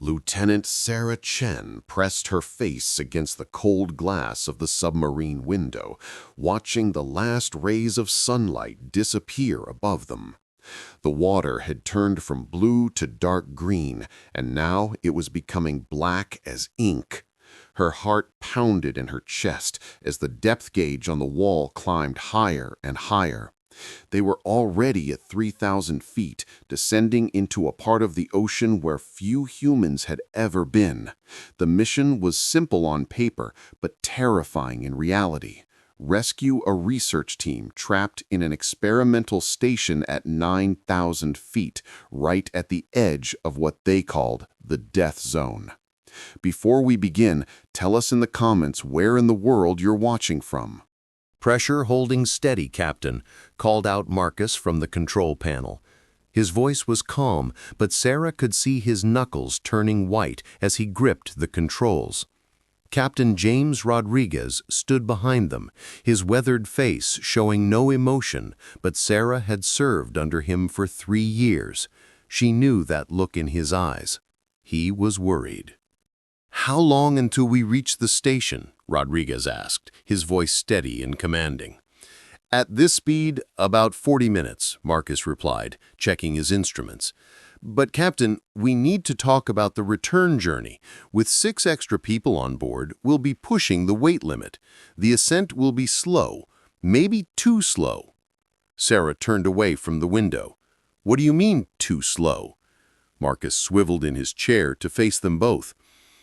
Lieutenant Sara Chen pressed her face against the cold glass of the submarine window, watching the last rays of sunlight disappear above them. The water had turned from blue to dark green, and now it was becoming black as ink. Her heart pounded in her chest as the depth gauge on the wall climbed higher and higher. They were already at 3,000 feet, descending into a part of the ocean where few humans had ever been. The mission was simple on paper, but terrifying in reality. Rescue a research team trapped in an experimental station at 9,000 feet, right at the edge of what they called the death zone. Before we begin, tell us in the comments where in the world you're watching from. "Pressure holding steady, Captain," called out Marcus from the control panel. His voice was calm, but Sara could see his knuckles turning white as he gripped the controls. Captain James Rodriguez stood behind them, his weathered face showing no emotion, but Sara had served under him for 3 years. She knew that look in his eyes. He was worried. "How long until we reach the station?" Rodriguez asked, his voice steady and commanding. "At this speed, about 40 minutes, Marcus replied, checking his instruments. "But Captain, we need to talk about the return journey. With 6 extra people on board, we'll be pushing the weight limit. The ascent will be slow, maybe too slow." Sara turned away from the window. "What do you mean, too slow?" Marcus swiveled in his chair to face them both.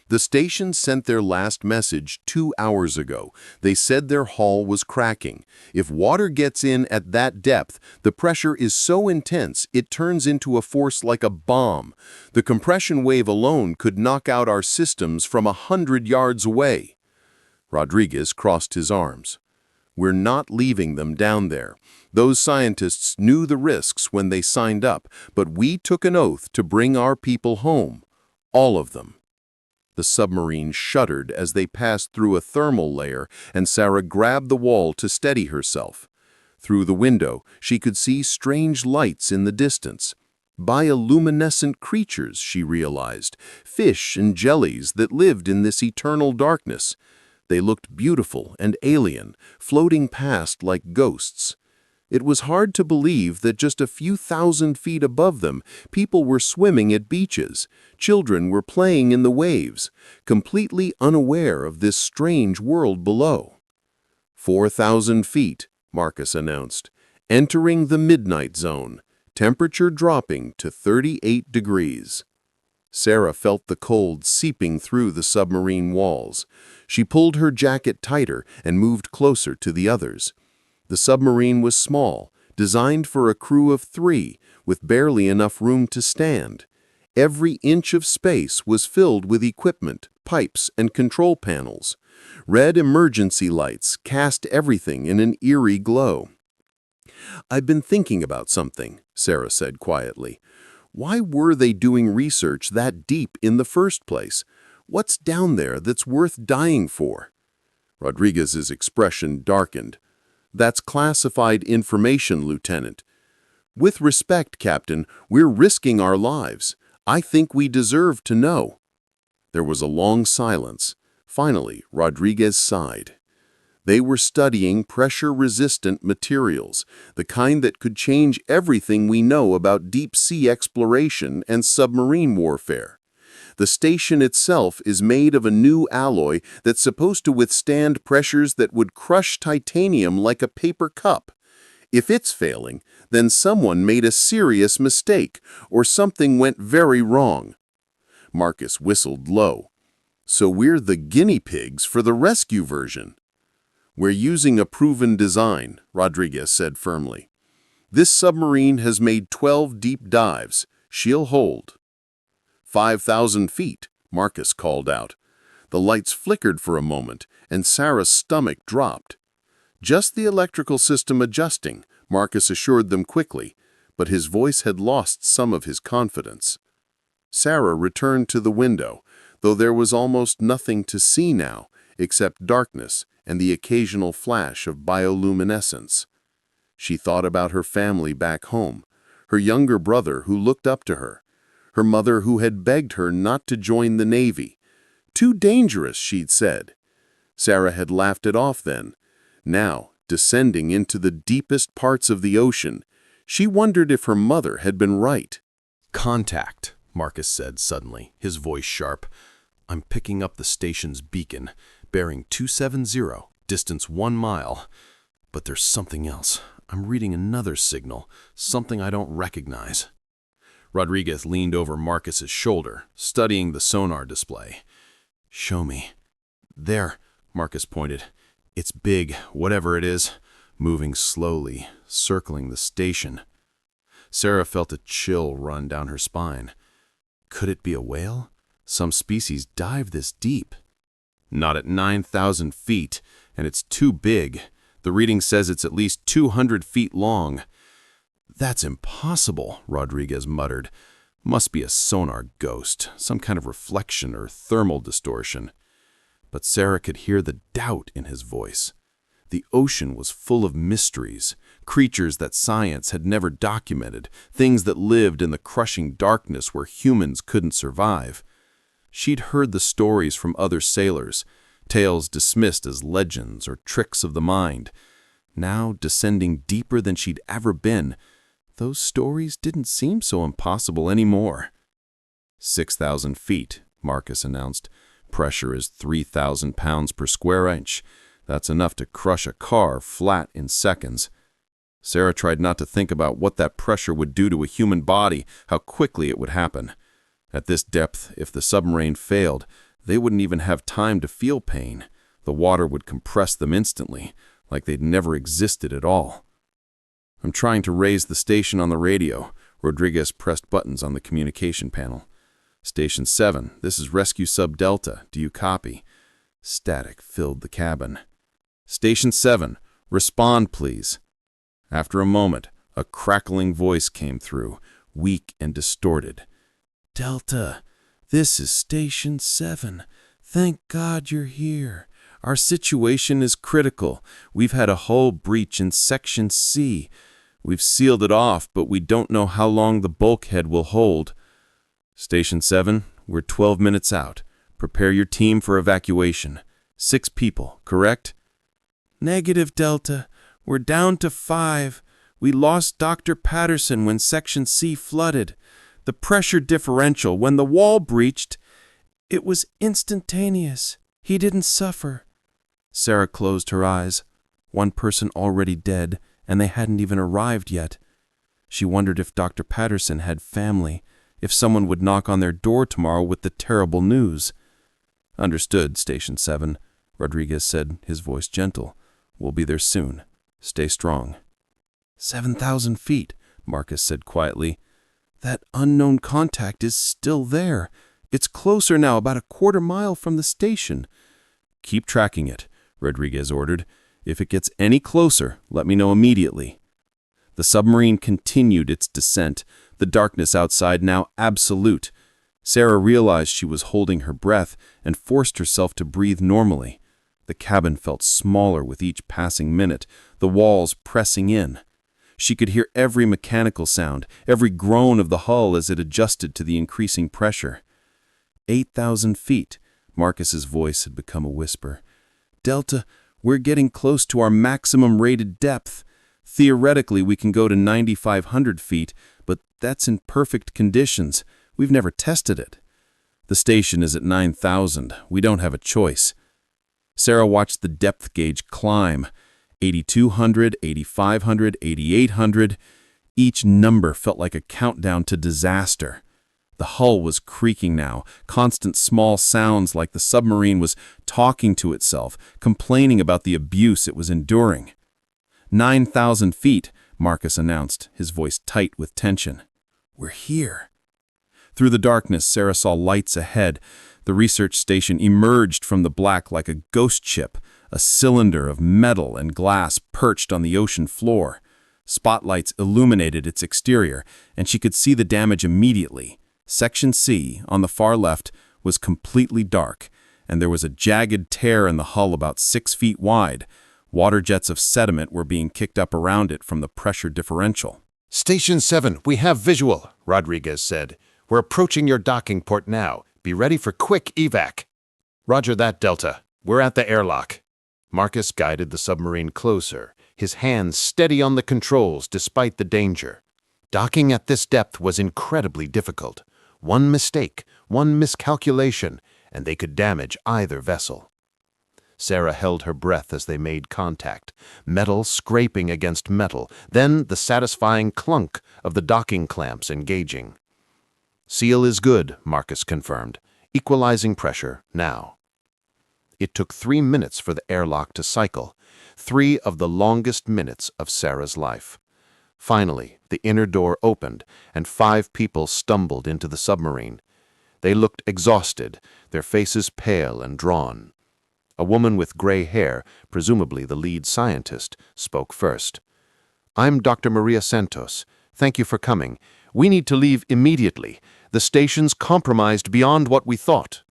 "The station sent their last message 2 hours ago. They said their hull was cracking. If water gets in at that depth, the pressure is so intense it turns into a force like a bomb. The compression wave alone could knock out our systems from 100 yards away." Rodriguez crossed his arms. "We're not leaving them down there. Those scientists knew the risks when they signed up, but we took an oath to bring our people home. All of them." The submarine shuddered as they passed through a thermal layer, and Sara grabbed the wall to steady herself. Through the window, she could see strange lights in the distance. Bioluminescent creatures, she realized, fish and jellies that lived in this eternal darkness. They looked beautiful and alien, floating past like ghosts. It was hard to believe that just a few thousand feet above them, people were swimming at beaches. Children were playing in the waves, completely unaware of this strange world below. 4,000 feet, Marcus announced, entering the midnight zone, temperature dropping to 38 degrees. Sara felt the cold seeping through the submarine walls. She pulled her jacket tighter and moved closer to the others. The submarine was small, designed for a crew of 3, with barely enough room to stand. Every inch of space was filled with equipment, pipes, and control panels. Red emergency lights cast everything in an eerie glow. "I've been thinking about something," Sara said quietly. "Why were they doing research that deep in the first place? What's down there that's worth dying for?" Rodriguez's expression darkened. "That's classified information, Lieutenant." "With respect, Captain, we're risking our lives. I think we deserve to know." There was a long silence. Finally, Rodriguez sighed. They were studying pressure-resistant materials, the kind that could change everything we know about deep-sea exploration and submarine warfare. The station itself is made of a new alloy that's supposed to withstand pressures that would crush titanium like a paper cup. If it's failing, then someone made a serious mistake, or something went very wrong. Marcus whistled low. "So we're the guinea pigs for the rescue version." "We're using a proven design," Rodriguez said firmly. "This submarine has made 12 deep dives. She'll hold." 5,000 feet, Marcus called out. The lights flickered for a moment, and Sara's stomach dropped. "Just the electrical system adjusting," Marcus assured them quickly, but his voice had lost some of his confidence. Sara returned to the window, though there was almost nothing to see now, except darkness and the occasional flash of bioluminescence. She thought about her family back home, her younger brother who looked up to her, her mother who had begged her not to join the Navy. Too dangerous, she'd said. Sara had laughed it off then. Now, descending into the deepest parts of the ocean, she wondered if her mother had been right. "Contact," Marcus said suddenly, his voice sharp. "I'm picking up the station's beacon, bearing 270, distance 1 mile. But there's something else. I'm reading another signal, something I don't recognize." Rodriguez leaned over Marcus's shoulder, studying the sonar display. "Show me." "There," Marcus pointed. "It's big, whatever it is, moving slowly, circling the station." Sara felt a chill run down her spine. Could it be a whale? Some species dive this deep. Not at 9,000 feet, and it's too big. The reading says it's at least 200 feet long. "That's impossible," Rodriguez muttered. "Must be a sonar ghost, some kind of reflection or thermal distortion." But Sara could hear the doubt in his voice. The ocean was full of mysteries, creatures that science had never documented, things that lived in the crushing darkness where humans couldn't survive. She'd heard the stories from other sailors, tales dismissed as legends or tricks of the mind. Now, descending deeper than she'd ever been, those stories didn't seem so impossible anymore. 6,000 feet, Marcus announced. Pressure is 3,000 pounds per square inch. That's enough to crush a car flat in seconds. Sara tried not to think about what that pressure would do to a human body, how quickly it would happen. At this depth, if the submarine failed, they wouldn't even have time to feel pain. The water would compress them instantly, like they'd never existed at all. "I'm trying to raise the station on the radio." Rodriguez pressed buttons on the communication panel. "Station 7, this is Rescue Sub Delta. Do you copy?" Static filled the cabin. "Station 7, respond, please." After a moment, a crackling voice came through, weak and distorted. "Delta, this is Station 7. Thank God you're here. Our situation is critical. We've had a hull breach in Section C. We've sealed it off, but we don't know how long the bulkhead will hold." "Station 7, we're 12 minutes out. Prepare your team for evacuation. 6 people, correct?" "Negative, Delta. We're down to 5. We lost Dr. Patterson when Section C flooded. The pressure differential, when the wall breached, it was instantaneous. He didn't suffer." Sara closed her eyes. One person already dead, and they hadn't even arrived yet. She wondered if Dr. Patterson had family, if someone would knock on their door tomorrow with the terrible news. "Understood, Station 7, Rodriguez said, his voice gentle. "We'll be there soon. Stay strong." 7,000 feet, Marcus said quietly. "That unknown contact is still there. It's closer now, about a quarter mile from the station." "Keep tracking it," Rodriguez ordered. "If it gets any closer, let me know immediately." The submarine continued its descent, the darkness outside now absolute. Sara realized she was holding her breath and forced herself to breathe normally. The cabin felt smaller with each passing minute, the walls pressing in. She could hear every mechanical sound, every groan of the hull as it adjusted to the increasing pressure. 8,000 feet, Marcus's voice had become a whisper. "Delta, we're getting close to our maximum rated depth. Theoretically, we can go to 9,500 feet, but that's in perfect conditions. We've never tested it." "The station is at 9,000. We don't have a choice." Sara watched the depth gauge climb. 8,200, 8,500, 8,800. Each number felt like a countdown to disaster. The hull was creaking now, constant small sounds like the submarine was talking to itself, complaining about the abuse it was enduring. 9,000 feet, Marcus announced, his voice tight with tension. "We're here." Through the darkness, Sara saw lights ahead. The research station emerged from the black like a ghost ship, a cylinder of metal and glass perched on the ocean floor. Spotlights illuminated its exterior, and she could see the damage immediately. Section C, on the far left, was completely dark, and there was a jagged tear in the hull about 6 feet wide. Water jets of sediment were being kicked up around it from the pressure differential. "Station 7, we have visual," Rodriguez said. We're approaching your docking port now. Be ready for quick evac. Roger that, Delta. We're at the airlock. Marcus guided the submarine closer, his hands steady on the controls despite the danger. Docking at this depth was incredibly difficult. One mistake, one miscalculation, and they could damage either vessel. Sara held her breath as they made contact, metal scraping against metal, then the satisfying clunk of the docking clamps engaging. "Seal is good," Marcus confirmed. "Equalizing pressure now." It took 3 minutes for the airlock to cycle, 3 of the longest minutes of Sara's life. Finally, the inner door opened, and 5 people stumbled into the submarine. They looked exhausted, their faces pale and drawn. A woman with gray hair, presumably the lead scientist, spoke first. "I'm Dr. Maria Santos. Thank you for coming. We need to leave immediately. The station's compromised beyond what we thought."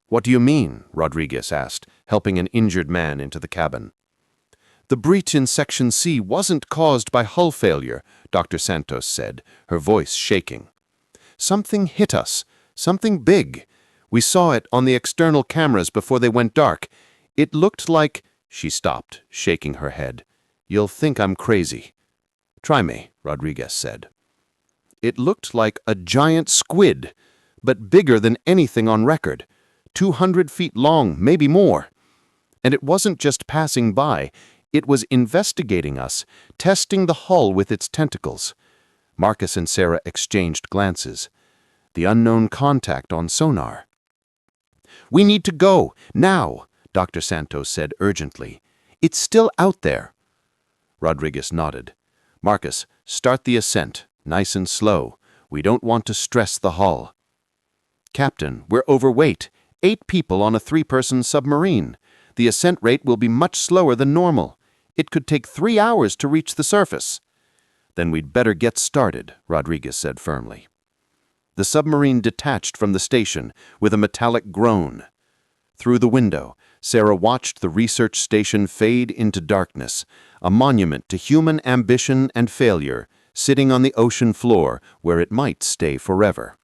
"What do you mean?" Rodriguez asked, helping an injured man into the cabin. "The breach in Section C wasn't caused by hull failure," Dr. Santos said, her voice shaking. "Something hit us, something big. We saw it on the external cameras before they went dark. It looked like—" She stopped, shaking her head. "You'll think I'm crazy." "Try me," Rodriguez said. "It looked like a giant squid, but bigger than anything on record. 200 feet long, maybe more. And it wasn't just passing by. It was investigating us, testing the hull with its tentacles." Marcus and Sara exchanged glances. The unknown contact on sonar. "We need to go, now," Dr. Santos said urgently. "It's still out there." Rodriguez nodded. "Marcus, start the ascent, nice and slow. We don't want to stress the hull." "Captain, we're overweight. 8 people on a 3-person submarine. The ascent rate will be much slower than normal. It could take 3 hours to reach the surface." "Then we'd better get started," Rodriguez said firmly. The submarine detached from the station with a metallic groan. Through the window, Sara watched the research station fade into darkness, a monument to human ambition and failure, sitting on the ocean floor where it might stay forever.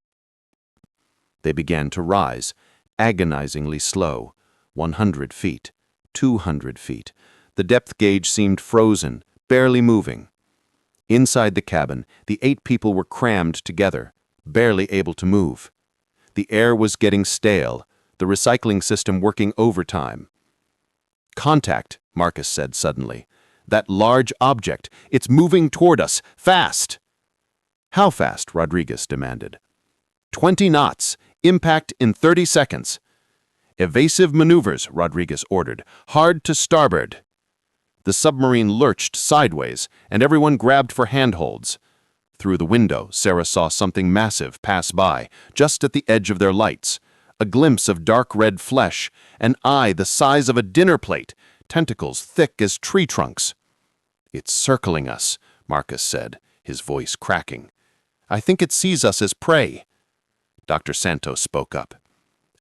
They began to rise, agonizingly slow. 100 feet, 200 feet. The depth gauge seemed frozen, barely moving. Inside the cabin, the 8 people were crammed together, barely able to move. The air was getting stale, the recycling system working overtime. "Contact," Marcus said suddenly. "That large object, it's moving toward us, fast." "How fast?" Rodriguez demanded. 20 knots, impact in 30 seconds. "Evasive maneuvers," Rodriguez ordered. "Hard to starboard." The submarine lurched sideways, and everyone grabbed for handholds. Through the window, Sara saw something massive pass by, just at the edge of their lights. A glimpse of dark red flesh, an eye the size of a dinner plate, tentacles thick as tree trunks. "It's circling us," Marcus said, his voice cracking. "I think it sees us as prey." Dr. Santos spoke up.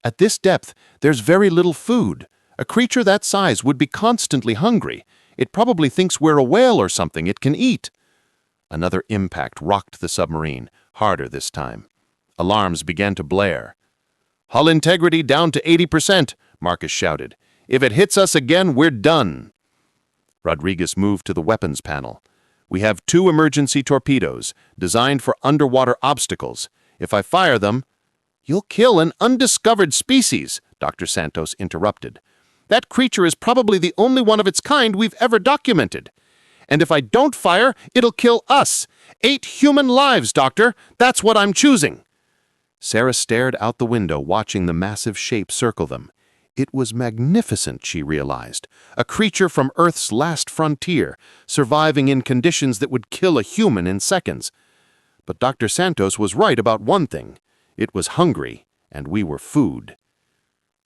"At this depth, there's very little food. A creature that size would be constantly hungry. It probably thinks we're a whale or something it can eat." Another impact rocked the submarine, harder this time. Alarms began to blare. "Hull integrity down to 80%, Marcus shouted. "If it hits us again, we're done." Rodriguez moved to the weapons panel. "We have 2 emergency torpedoes, designed for underwater obstacles. If I fire them—" "You'll kill an undiscovered species," Dr. Santos interrupted. "That creature is probably the only one of its kind we've ever documented. And if I don't fire, it'll kill us. 8 human lives, Doctor. That's what I'm choosing." Sara stared out the window, watching the massive shape circle them. It was magnificent, she realized. A creature from Earth's last frontier, surviving in conditions that would kill a human in seconds. But Dr. Santos was right about one thing. It was hungry, and we were food.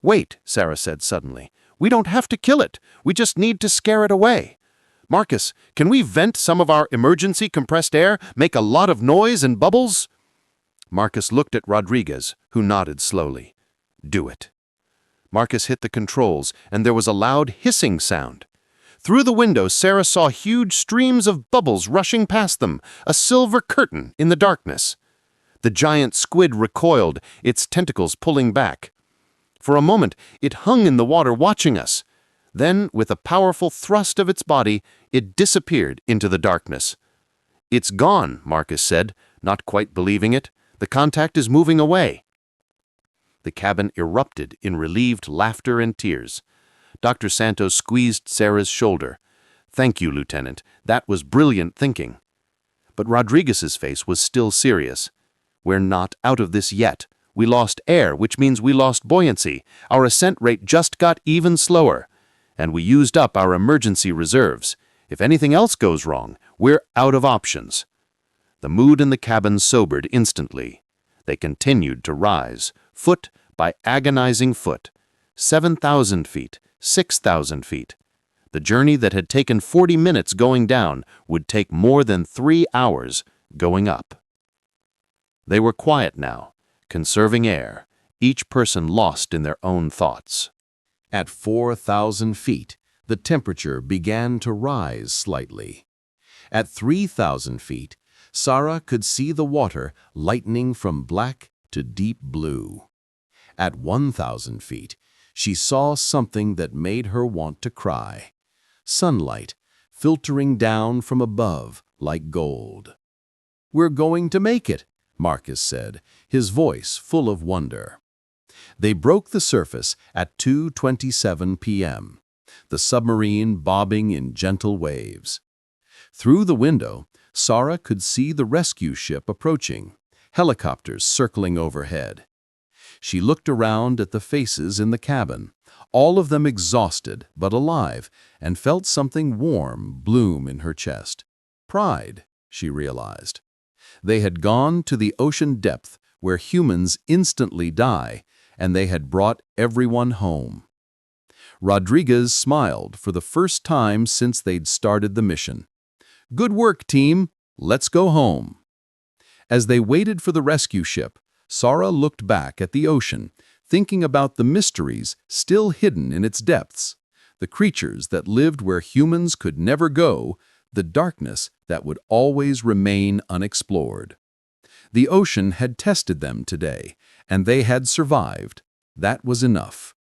"Wait," Sara said suddenly. "We don't have to kill it. We just need to scare it away. Marcus, can we vent some of our emergency compressed air, make a lot of noise and bubbles?" Marcus looked at Rodriguez, who nodded slowly. "Do it." Marcus hit the controls, and there was a loud hissing sound. Through the window, Sara saw huge streams of bubbles rushing past them, a silver curtain in the darkness. The giant squid recoiled, its tentacles pulling back. For a moment, it hung in the water watching us. Then, with a powerful thrust of its body, it disappeared into the darkness. "It's gone," Marcus said, not quite believing it. "The contact is moving away." The cabin erupted in relieved laughter and tears. Dr. Santos squeezed Sarah's shoulder. "Thank you, Lieutenant. That was brilliant thinking." But Rodriguez's face was still serious. "We're not out of this yet. We lost air, which means we lost buoyancy. Our ascent rate just got even slower. And we used up our emergency reserves. If anything else goes wrong, we're out of options." The mood in the cabin sobered instantly. They continued to rise, foot by agonizing foot. 7,000 feet, 6,000 feet. The journey that had taken 40 minutes going down would take more than 3 hours going up. They were quiet now, conserving air, each person lost in their own thoughts. At 4,000 feet, the temperature began to rise slightly. At 3,000 feet, Sara could see the water lightening from black to deep blue. At 1,000 feet, she saw something that made her want to cry. Sunlight filtering down from above like gold. "We're going to make it," Marcus said, his voice full of wonder. They broke the surface at 2:27 p.m., the submarine bobbing in gentle waves. Through the window, Sara could see the rescue ship approaching, helicopters circling overhead. She looked around at the faces in the cabin, all of them exhausted but alive, and felt something warm bloom in her chest. Pride, she realized. They had gone to the ocean depth where humans instantly die, and they had brought everyone home. Rodriguez smiled for the first time since they'd started the mission. "Good work, team. Let's go home." As they waited for the rescue ship, Sara looked back at the ocean, thinking about the mysteries still hidden in its depths, the creatures that lived where humans could never go, the darkness that would always remain unexplored. The ocean had tested them today, and they had survived. That was enough.